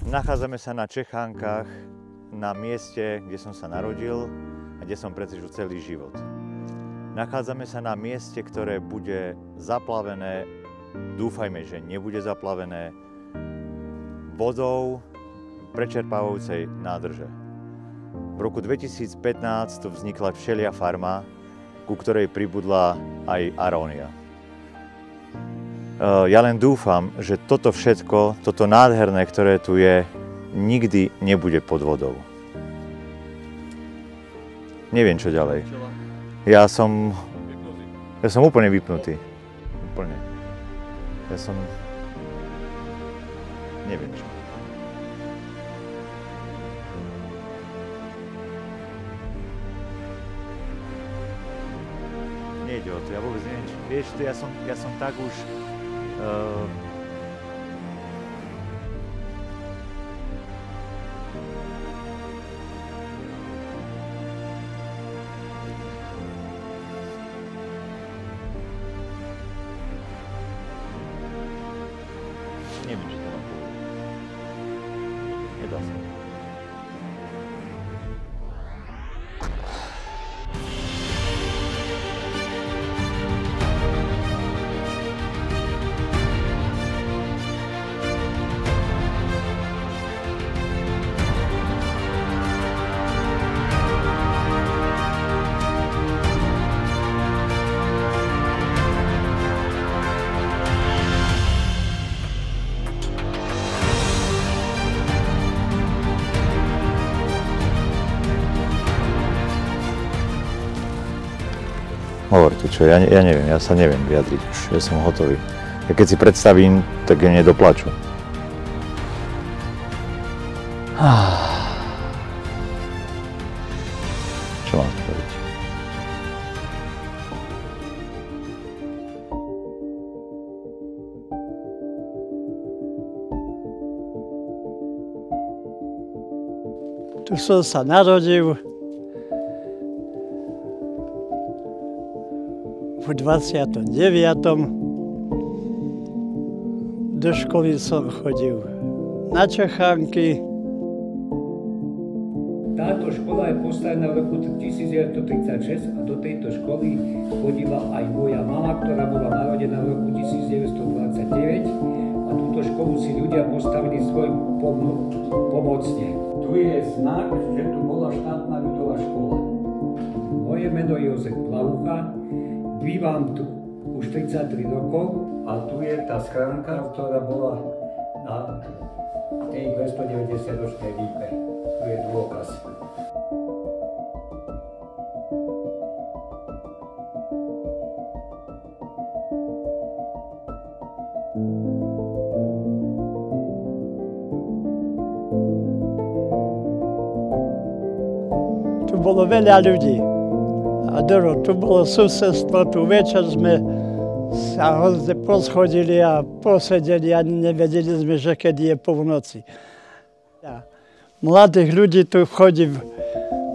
Nachádzame sa na Čechánkach, na mieste, kde som sa narodil a kde som prežil celý život. Nachádzame sa na mieste, ktoré bude zaplavené, dúfajme, že nebude zaplavené, vodou prečerpávajúcej nádrže. V roku 2015 tu vznikla včelia farma, ku ktorej pribudla aj arónia. Ja len dúfam, že toto všetko, toto nádherné, ktoré tu je, nikdy nebude pod vodou. Neviem, čo ďalej. Ja som úplne vypnutý. Úplne. Neviem čo. Nejde o to, ja vôbec neviem, vieš, ja som tak už... Neviem, čo to mám povedať. Nedá sa. Hovorte čo, ja neviem, ja sa neviem vyjadriť už, ja som hotový. Ja keď si predstavím, tak ja nedoplaču. Čo mám spraviť? Tu som sa narodil v 29. Do školy som chodil na Čechánky. Táto škola je postavená v roku 1936 a do tejto školy chodila aj moja mama, ktorá bola narodená v roku 1929 a túto školu si ľudia postavili svoj pomocne. Tu je znak, že tu bola štátna ľudová škola. Moje meno je Jozef Plavucha. Bývam tu už 33 rokov a tu je tá schránka, ktorá bola na tej 290-ročnej lípe. Tu je dôkaz. Tu bolo veľa ľudí. A tu bolo susedstvo, tu večer sme sa poschodili a posedeli a nevedeli sme, že kedy je polnoci. Mladých ľudí tu chodí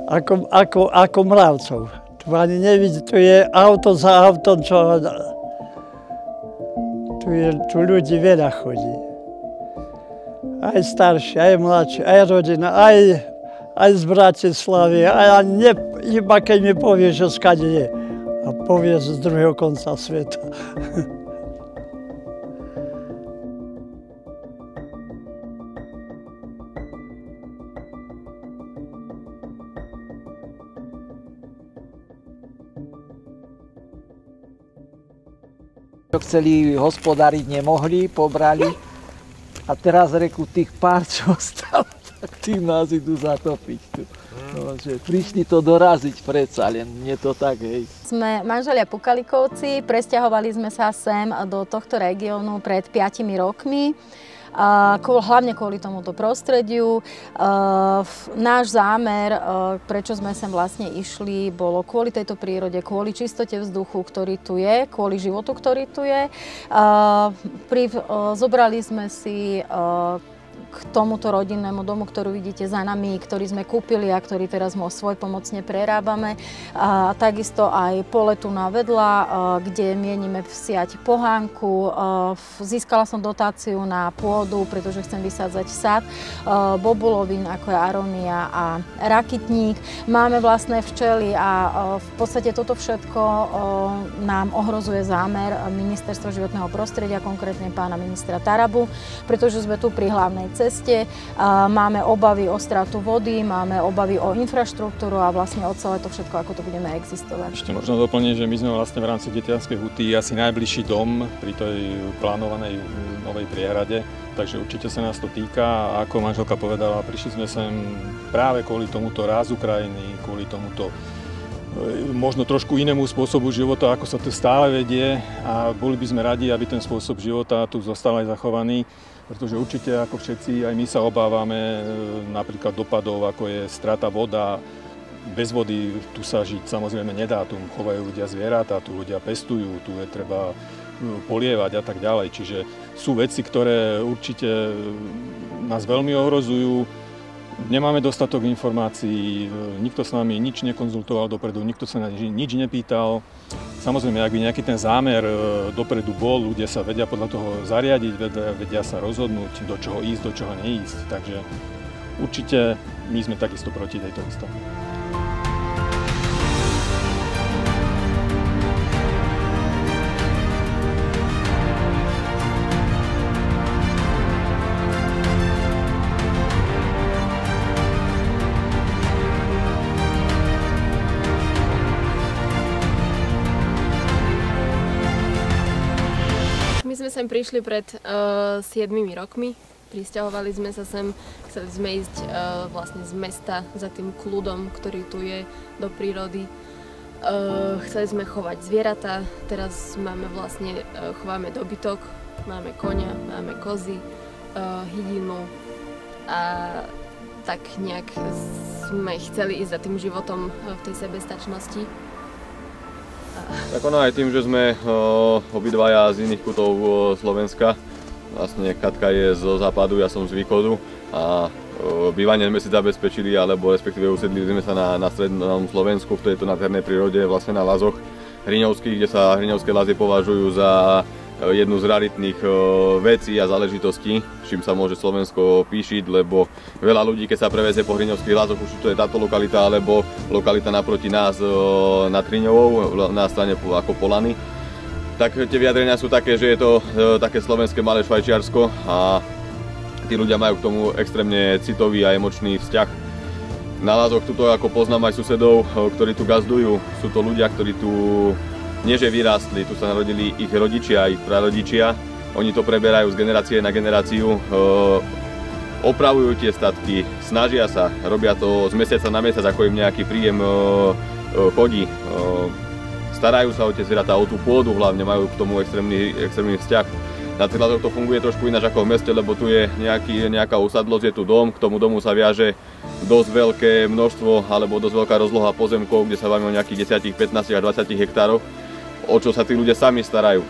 ako mravcov. Tu ani nevidí, tu je auto za autom, čo... Tu ľudí veľa chodí. Aj starší, aj mladší, aj rodina, aj z Bratislavy, iba keď mi povie, že skade je. A povie z druhého konca sveta. Čo chceli hospodáriť, nemohli, pobrali. A teraz reku tých pár, čo ostalo, tak tým nás idú zatopiť tu. No, že prišli to doraziť predsa, len nie to tak, hej. Sme manželia Pukalikovci, presťahovali sme sa sem do tohto regiónu pred 5 rokmi. Hlavne kvôli tomuto prostrediu. Náš zámer, prečo sme sem vlastne išli, bolo kvôli tejto prírode, kvôli čistote vzduchu, ktorý tu je, kvôli životu, ktorý tu je. Zobrali sme si k tomuto rodinnému domu, ktorú vidíte za nami, ktorý sme kúpili a ktorý teraz svojpomocne prerábame. A takisto aj pole tu na vedľa, kde mienime vsiať pohánku. Získala som dotáciu na pôdu, pretože chcem vysádzať sad, bobulovín, ako je arónia a rakitník. Máme vlastné včely a v podstate toto všetko nám ohrozuje zámer Ministerstva životného prostredia, konkrétne pána ministra Tarabu, pretože sme tu pri hlavnej ceste, máme obavy o stratu vody, máme obavy o infraštruktúru a vlastne o celé to všetko, ako to budeme existovať. Ešte možno doplniť, že my sme vlastne v rámci Detvianskej huty asi najbližší dom pri tej plánovanej novej priehrade, takže určite sa nás to týka a ako manželka povedala, prišli sme sem práve kvôli tomuto rázu krajiny, kvôli tomuto možno trošku inému spôsobu života, ako sa tu stále vedie a boli by sme radi, aby ten spôsob života tu zostal aj zachovaný, pretože určite ako všetci aj my sa obávame napríklad dopadov, ako je strata voda. Bez vody tu sa žiť samozrejme nedá, tu chovajú ľudia zvieratá, tu ľudia pestujú, tu je treba polievať a tak ďalej. Čiže sú veci, ktoré určite nás veľmi ohrozujú. Nemáme dostatok informácií, nikto s nami nič nekonzultoval dopredu, nikto sa nič nepýtal. Samozrejme, ak by nejaký ten zámer dopredu bol, ľudia sa vedia podľa toho zariadiť, vedia sa rozhodnúť, do čoho ísť, do čoho neísť. Takže určite my sme takisto proti tejto výstavbe. My sme sem prišli pred 7 rokmi, prisťahovali sme sa sem, chceli sme ísť vlastne z mesta za tým kľudom, ktorý tu je, do prírody. Chceli sme chovať zvieratá, teraz máme vlastne, chováme dobytok, máme koňa, máme kozy, hydinu a tak nejak sme chceli ísť za tým životom v tej sebestačnosti. Tak ono aj tým, že sme obidvaja z iných kútov Slovenska. Vlastne Katka je zo západu, ja som z východu a bývanie sme si zabezpečili, alebo respektíve usedlili sme sa na strednom Slovensku, v tejto nádhernej prírode, vlastne na lazoch hriňovských, kde sa hriňovské lazy považujú za jednu z raritných vecí a záležitostí, s čím sa môže Slovensko píšiť, lebo veľa ľudí, keď sa prevezie po hriňovských lázoch, už to je táto lokalita, alebo lokalita naproti nás nad Hriňovou, na strane ako Polany, tak tie vyjadrenia sú také, že je to také slovenské malé Švajčiarsko a tí ľudia majú k tomu extrémne citový a emočný vzťah. Na lázoch tuto ako poznám aj susedov, ktorí tu gazdujú, sú to ľudia, ktorí tu nie že vyrástli, tu sa narodili ich rodičia, ich prarodičia. Oni to preberajú z generácie na generáciu, opravujú tie statky, snažia sa, robia to z mesiaca na mesiac, ako im nejaký príjem chodí. Starajú sa o tie zvieratá, o tú pôdu hlavne, majú k tomu extrémny vzťah. Na tých lázoch to funguje trošku ináč ako v meste, lebo tu je nejaká usadlosť, je tu dom, k tomu domu sa viaže dosť veľké množstvo alebo dosť veľká rozloha pozemkov, kde sa bavíme o nejakých 10, 15 a 20 hektároch, o čo sa tí ľudia sami starajú.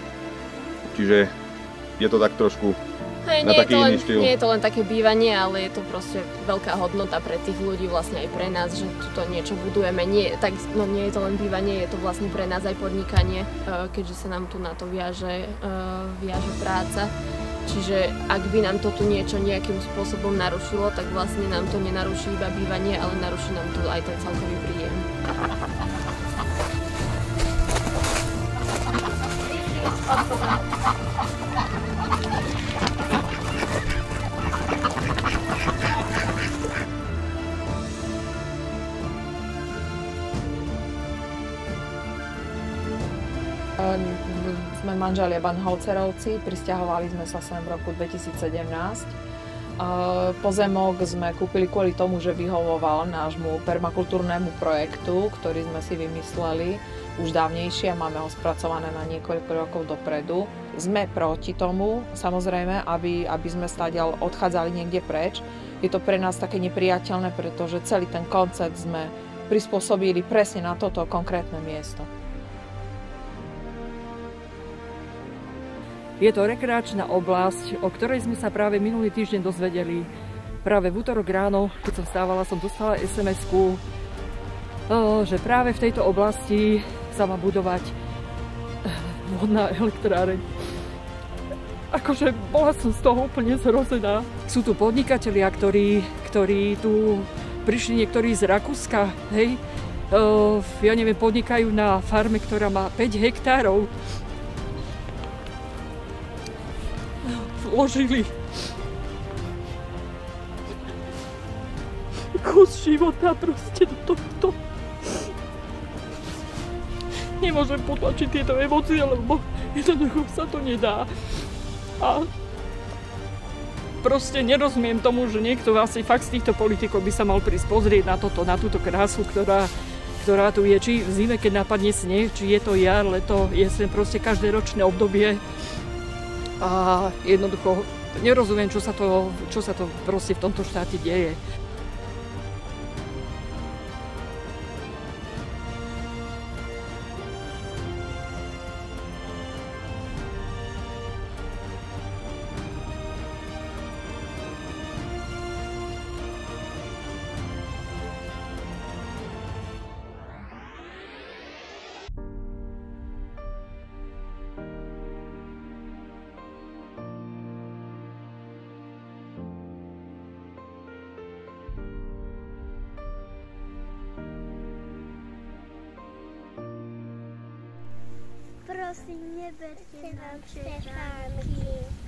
Čiže je to tak trošku na taký iný štýl. Nie je to len také bývanie, ale je to proste veľká hodnota pre tých ľudí, vlastne aj pre nás, že tuto niečo budujeme. Nie je to len bývanie, je to vlastne pre nás aj podnikanie, keďže sa nám tu na to viaže práca. Čiže ak by nám to tu niečo nejakým spôsobom narušilo, tak vlastne nám to nenaruší iba bývanie, ale naruší nám tu aj ten celkový príjem. Sme manželia Banholcerovci, prisťahovali sme sa sem v roku 2017. Pozemok sme kúpili kvôli tomu, že vyhovoval nášmu permakultúrnemu projektu, ktorý sme si vymysleli už dávnejšie a máme ho spracované na niekoľko rokov dopredu. Sme proti tomu, samozrejme, aby sme stadiaľ odchádzali niekde preč. Je to pre nás také nepriateľné, pretože celý ten koncept sme prispôsobili presne na toto konkrétne miesto. Je to rekreačná oblasť, o ktorej sme sa práve minulý týždeň dozvedeli. Práve v útorok ráno, keď som stávala, som dostala SMS-ku, že práve v tejto oblasti sa má budovať vodná elektráreň. Akože bola som z toho úplne zhrozená. Sú tu podnikatelia, ktorí tu prišli, niektorí z Rakúska, hej, ja neviem, podnikajú na farme, ktorá má 5 hektárov. Vložili kus života proste do tohto. Nemôžem potlačiť tieto emócie, lebo jednoducho sa to nedá. A proste nerozumiem tomu, že niekto asi fakt z týchto politikov by sa mal prísť pozrieť na toto, na túto krásu, ktorá tu je, či v zime, keď napadne sneh, či je to jar, leto, jesen, proste každé ročné obdobie. A jednoducho nerozumiem, čo sa to proste v tomto štáte deje. Prosím, neberte nám štefánky.